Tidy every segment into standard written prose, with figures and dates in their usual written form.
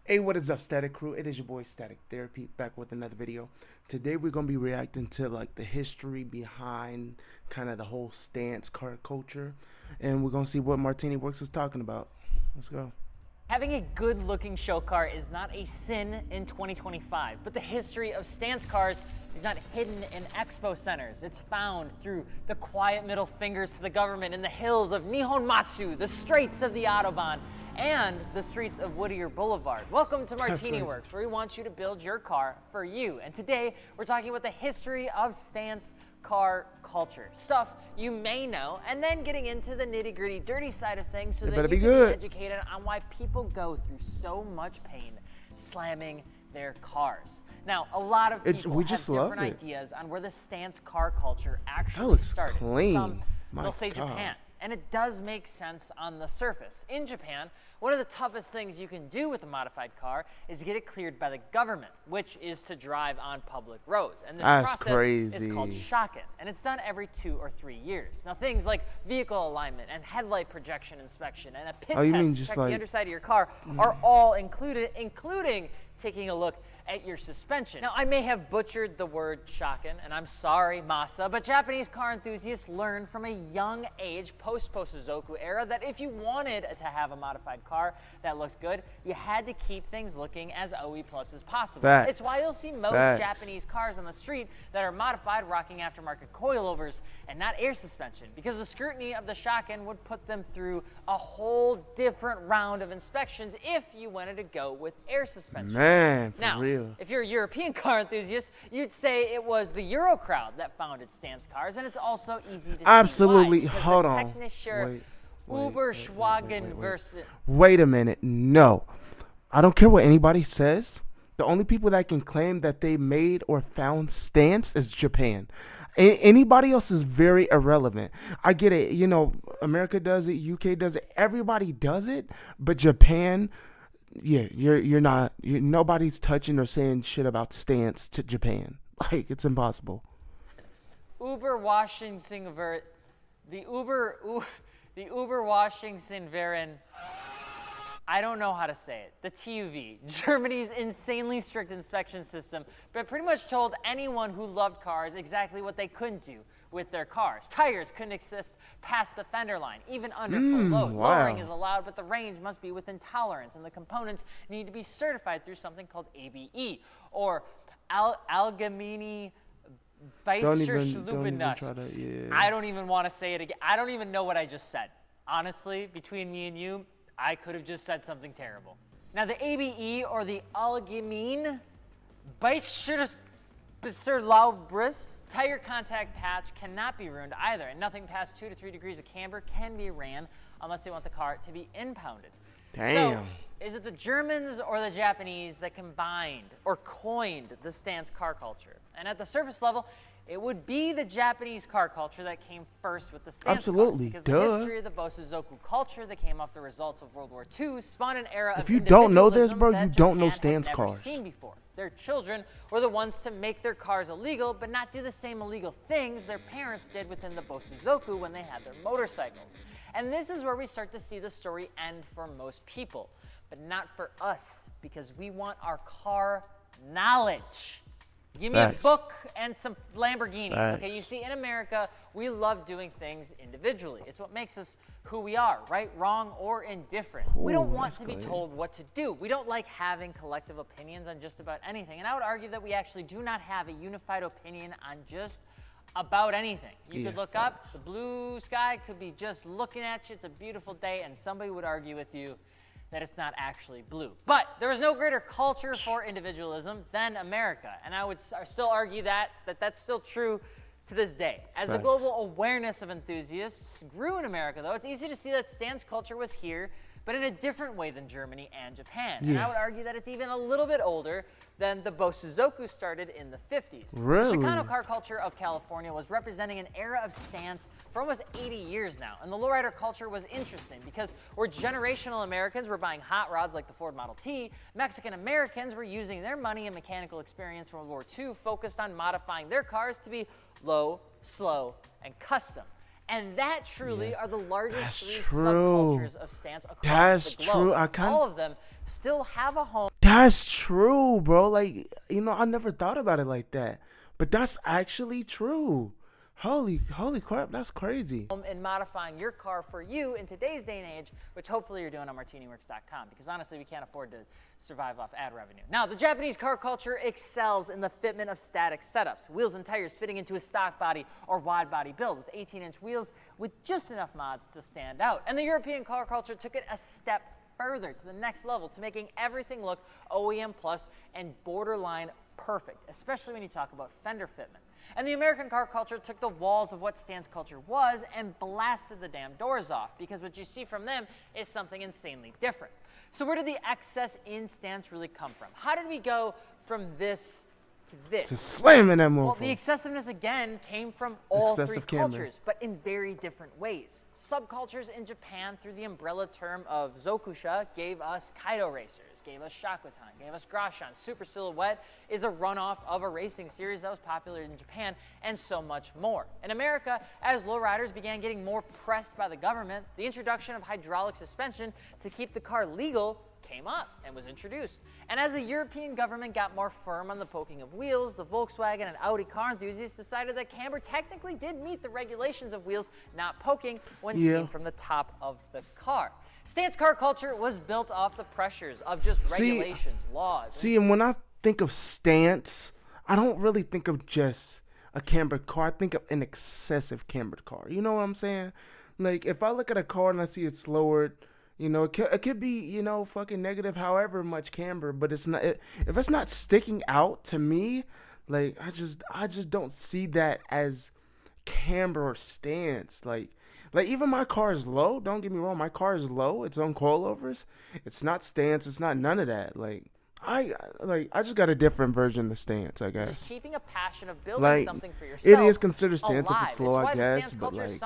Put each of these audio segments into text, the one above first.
Hey, what is up, Static Crew? It is your boy Static Therapy back with another video. Today we're gonna be reacting to like the history behind kind of the whole stance car culture, and we're gonna see what Martini Works is talking about. Let's go. Having a good-looking show car is not a sin in 2025, but the history of stance cars is not hidden in expo centers. It's found through the quiet middle fingers to the government in the hills of Nihonmatsu, the Straits of the Autobahn, and the streets of Whittier Boulevard. Welcome to Martini Works, where we want you to build your car for you. And today, we're talking about the history of stance car culture. Stuff you may know, and then getting into the nitty-gritty, dirty side of things so that you can be educated on why people go through so much pain slamming their cars. Now, a lot of people have different ideas on where the stance car culture actually started. Clean. Some, they'll say Japan. And it does make sense on the surface. In Japan, one of the toughest things you can do with a modified car is get it cleared by the government, which is to drive on public roads. And this process is called shaken, and it's done every 2 or 3 years. Now, things like vehicle alignment and headlight projection inspection and a pit test to check the underside of your car are all included, including taking a look at your suspension. Now, I may have butchered the word shaken, and I'm sorry, Masa, but Japanese car enthusiasts learned from a young age, post-Bosozoku era, that if you wanted to have a modified car that looked good, you had to keep things looking as OE plus as possible. It's why you'll see most Japanese cars on the street that are modified rocking aftermarket coilovers and not air suspension, because the scrutiny of the shaken would put them through a whole different round of inspections if you wanted to go with air suspension. Man, for real. If you're a European car enthusiast, you'd say it was the Euro crowd that founded stance cars, and it's also easy to see why, Hold on. Wait a minute. No, I don't care what anybody says. The only people that can claim that they made or found stance is Japan. Anybody else is very irrelevant. I get it. You know, America does it. UK does it. Everybody does it. But Japan, yeah, nobody's touching or saying shit about stance to Japan. Like, it's impossible. The Uber Washington Veren, I don't know how to say it. The TUV, Germany's insanely strict inspection system, but pretty much told anyone who loved cars exactly what they couldn't do with their cars. Tires couldn't exist past the fender line, even under full load. Lowering is allowed, but the range must be within tolerance, and the components need to be certified through something called ABE, or Allgemeine Beisterschlubenust. I don't even want to say it again. I don't even know what I just said. Honestly, between me and you, I could have just said something terrible. Now, the ABE, or the Allgemeine Beisterschlubenust tire contact patch cannot be ruined either, and nothing past 2 to 3 degrees of camber can be ran unless they want the car to be impounded. Damn. So, is it the Germans or the Japanese that combined or coined the stance car culture? And at the surface level, it would be the Japanese car culture that came first with the stance cars, because the history of the Bosozoku culture that came off the results of World War II spawned an era of individualism. If you don't know this, bro, you don't know stance cars. Seen before. Their children were the ones to make their cars illegal, but not do the same illegal things their parents did within the Bosozoku when they had their motorcycles. And this is where we start to see the story end for most people, but not for us, because we want our car knowledge. Give me a book and some Lamborghinis. Okay, you see, in America, we love doing things individually. It's what makes us who we are, right, wrong, or indifferent. We don't want to be told what to do. We don't like having collective opinions on just about anything. And I would argue that we actually do not have a unified opinion on just about anything. You could look up, the blue sky could be just looking at you. It's a beautiful day, and somebody would argue with you that it's not actually blue. But there is no greater culture for individualism than America. And I would still argue that that's still true to this day. As the global awareness of enthusiasts grew in America, though, it's easy to see that stance culture was here, but in a different way than Germany and Japan. And I would argue that it's even a little bit older than the Bosozoku started in the 50s. Really? The Chicano car culture of California was representing an era of stance for almost 80 years now. And the lowrider culture was interesting because where generational Americans were buying hot rods like the Ford Model T, Mexican Americans were using their money and mechanical experience from World War II focused on modifying their cars to be low, slow, and custom. And that truly are the largest three subcultures of stance across the globe. All of them still have a home. That's true, bro. Like, I never thought about it like that. But that's actually true. Holy crap, that's crazy. And modifying your car for you in today's day and age, which hopefully you're doing on MartiniWorks.com, because honestly, we can't afford to survive off ad revenue. Now, the Japanese car culture excels in the fitment of static setups, wheels and tires fitting into a stock body or wide body build with 18-inch wheels with just enough mods to stand out. And the European car culture took it a step further to the next level to making everything look OEM plus and borderline perfect, especially when you talk about fender fitment. And the American car culture took the walls of what stance culture was and blasted the damn doors off, because what you see from them is something insanely different. So where did the excess in stance really come from? How did we go from this to this? To slamming that motherfucker. Well, the excessiveness again came from all Excessive three camber. cultures, but in very different ways. Subcultures in Japan, through the umbrella term of Zokusha, gave us Kaido racers, gave us Shakotan, gave us Grosjean. Super Silhouette is a runoff of a racing series that was popular in Japan, and so much more. In America, as lowriders began getting more pressed by the government, the introduction of hydraulic suspension to keep the car legal came up and was introduced. And as the European government got more firm on the poking of wheels, the Volkswagen and Audi car enthusiasts decided that camber technically did meet the regulations of wheels not poking when seen from the top of the car. Stance car culture was built off the pressures of just regulations, laws. See, and when I think of stance, I don't really think of just a cambered car. I think of an excessive cambered car. You know what I'm saying? Like, if I look at a car and I see it's lowered, it could be, fucking negative however much camber, but it's not, if it's not sticking out to me, like, I just don't see that as camber or stance. Like even my car is low, don't get me wrong, my car is low, it's on coilovers, it's not stance, it's not none of that. Like, I just got a different version of stance, I guess. Just keeping a passion of building something for yourself. It is considered stance alive. if it's low, I guess, but like,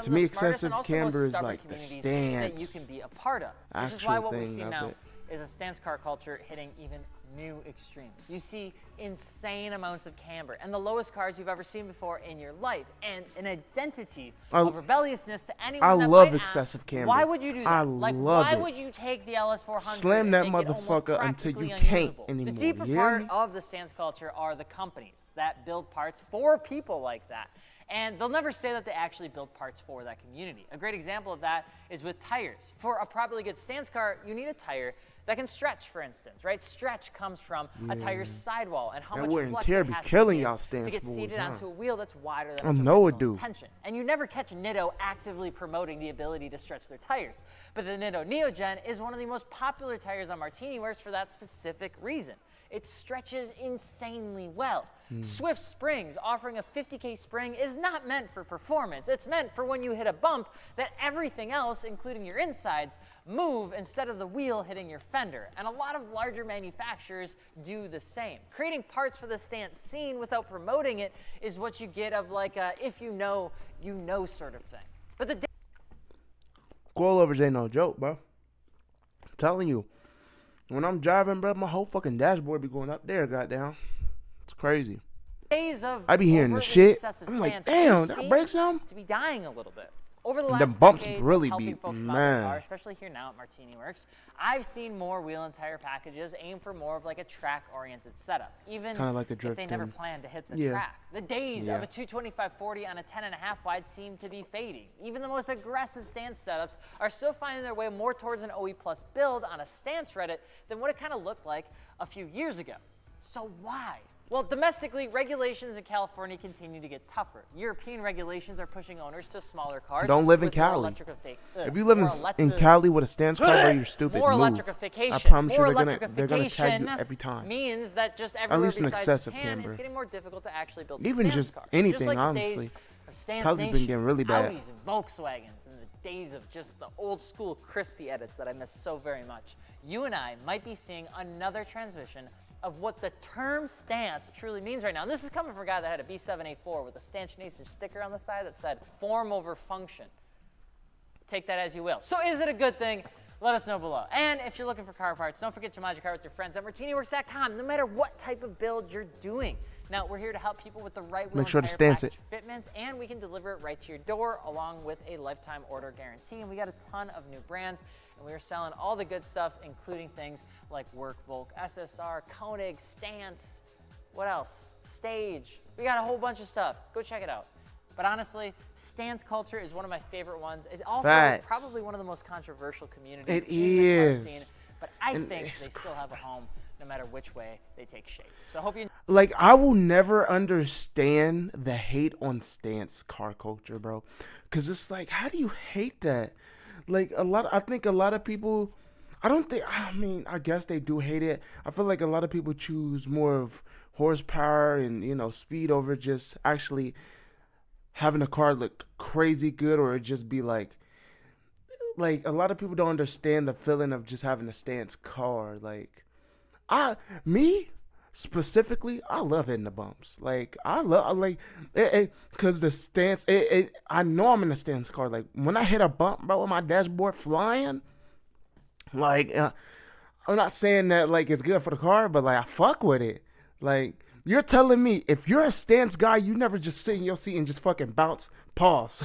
to me, excessive camber is like the stance that you can be a part of. Which is why what we see now is a stance car culture hitting even new extremes. You see insane amounts of camber and the lowest cars you've ever seen before in your life, and an identity of rebelliousness to anyone that love might excessive camber. Why would you do that? Why would you take the LS400 slam that motherfucker until you can't anymore? The deeper part of the stance culture are the companies that build parts for people like that. And they'll never say that they actually build parts for that community. A great example of that is with tires. For a properly good stance car, you need a tire that can stretch, for instance, right? Stretch comes from a tire's sidewall and how much flex it has to get seated onto a wheel that's wider than its original tension. And you never catch Nitto actively promoting the ability to stretch their tires. But the Nitto Neogen is one of the most popular tires on MartiniWorks for that specific reason. It stretches insanely well. Swift Springs, offering a 50K spring, is not meant for performance. It's meant for when you hit a bump that everything else, including your insides, move instead of the wheel hitting your fender. And a lot of larger manufacturers do the same. Creating parts for the stance scene without promoting it is what you get of like a if you know sort of thing. But the coilovers ain't no joke, bro. I'm telling you. When I'm driving, bro, my whole fucking dashboard be going up there, goddamn. It's crazy. I be hearing the shit. I'm like, damn, that breaks down. To be dying a little bit. Over the last the bumps decade really of be, folks man. Car, especially here now at MartiniWorks, I've seen more wheel and tire packages aim for more of like a track-oriented setup, even like if they never planned to hit the track. The days of a 225/40 on a 10.5 wide seem to be fading. Even the most aggressive stance setups are still finding their way more towards an OE plus build on a stance Reddit than what it kind of looked like a few years ago. So why? Well, domestically, regulations in California continue to get tougher. European regulations are pushing owners to smaller cars. Don't live in Cali. If you live in Cali with a stance car, bro, you're stupid. More Move. electrification. I promise more you, they're gonna tag you every time. Means that just everywhere at least an excessive Japan, camber. It's getting more difficult to actually build even stance just cars. anything, just like honestly. Cali's been getting really bad. Audis and Volkswagens and the days of just the old school crispy edits that I miss so very much. You and I might be seeing another transition of what the term stance truly means right now. And this is coming from a guy that had a B784 with a Stance Nation sticker on the side that said form over function. Take that as you will. So is it a good thing? Let us know below. And if you're looking for car parts, don't forget to mod your car with your friends at MartiniWorks.com, no matter what type of build you're doing. Now, we're here to help people with the right wheel Make sure and to tire stance it. fitments, and we can deliver it right to your door along with a lifetime order guarantee. And we got a ton of new brands and we were selling all the good stuff, including things like Workvolk, SSR, Koenig, Stance, what else? Stage. We got a whole bunch of stuff. Go check it out. But honestly, stance culture is one of my favorite ones. It also is probably one of the most controversial communities in the car scene. But I think they still have a home no matter which way they take shape. So I hope you... Like, I will never understand the hate on stance car culture, bro. Because it's like, how do you hate that? Like, I think a lot of people... I guess they do hate it. I feel like a lot of people choose more of horsepower and, you know, speed over just actually having a car look crazy good, or it just be like a lot of people don't understand the feeling of just having a stance car. Like, me specifically, I love hitting the bumps. Like, cause the stance, I know I'm in a stance car. Like, when I hit a bump, bro, with my dashboard flying, like, I'm not saying that like it's good for the car, but like I fuck with it. Like, you're telling me if you're a stance guy, you never just sit in your seat and just fucking bounce, pause.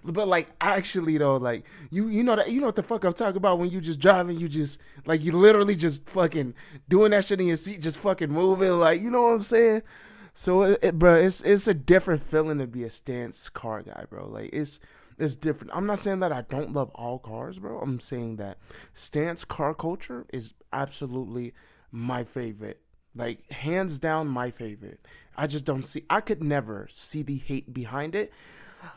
But like, actually though, like you know what the fuck I'm talking about when you just driving, you just like, you literally just fucking doing that shit in your seat, just fucking moving, like, you know what I'm saying? So bro, it's a different feeling to be a stance car guy, bro. Like, it's different. I'm not saying that I don't love all cars, bro. I'm saying that stance car culture is absolutely my favorite. Like, hands down, my favorite. I just don't see... I could never see the hate behind it.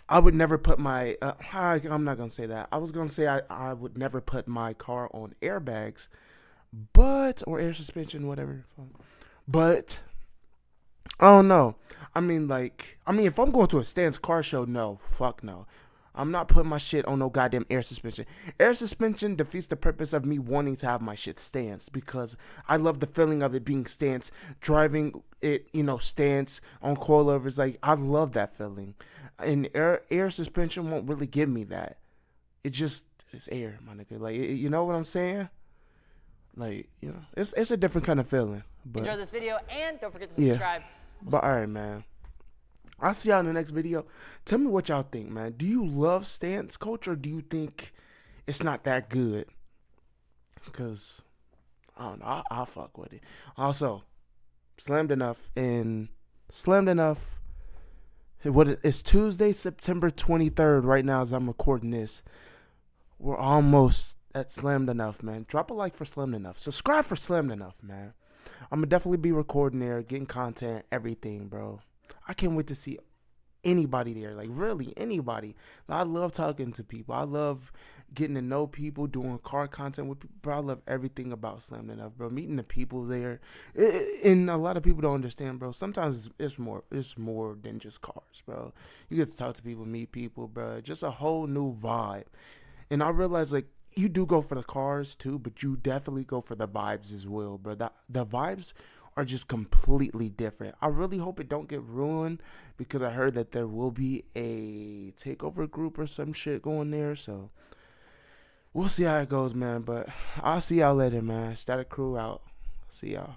I would never put my... I'm not going to say that. I was going to say I would never put my car on airbags, but... Or air suspension, whatever. But... I don't know. If I'm going to a stance car show, no. Fuck no. I'm not putting my shit on no goddamn air suspension. Air suspension defeats the purpose of me wanting to have my shit stance, because I love the feeling of it being stance, driving it, you know, stance on coilovers. Like, I love that feeling. And air suspension won't really give me that. It's air, my nigga. Like, you know what I'm saying? Like, you know, it's a different kind of feeling. But enjoy this video, and don't forget to subscribe. But all right, man. I'll see y'all in the next video. Tell me what y'all think, man. Do you love stance culture, or do you think it's not that good? Because, I don't know. I'll fuck with it. Also, Slammed Enough. It's Tuesday, September 23rd right now as I'm recording this. We're almost at Slammed Enough, man. Drop a like for Slammed Enough. Subscribe for Slammed Enough, man. I'm going to definitely be recording there, getting content, everything, bro. I can't wait to see anybody there. Like, really, anybody. I love talking to people. I love getting to know people, doing car content with people. Bro, I love everything about Slammed Enough, bro. Meeting the people there. And a lot of people don't understand, bro. Sometimes it's more than just cars, bro. You get to talk to people, meet people, bro. Just a whole new vibe. And I realize, like, you do go for the cars too, but you definitely go for the vibes as well, bro. The vibes are just completely different. I really hope it don't get ruined, because I heard that there will be a takeover group or some shit going there. So we'll see how it goes, man. But I'll see y'all later, man. Static Crew out. See y'all.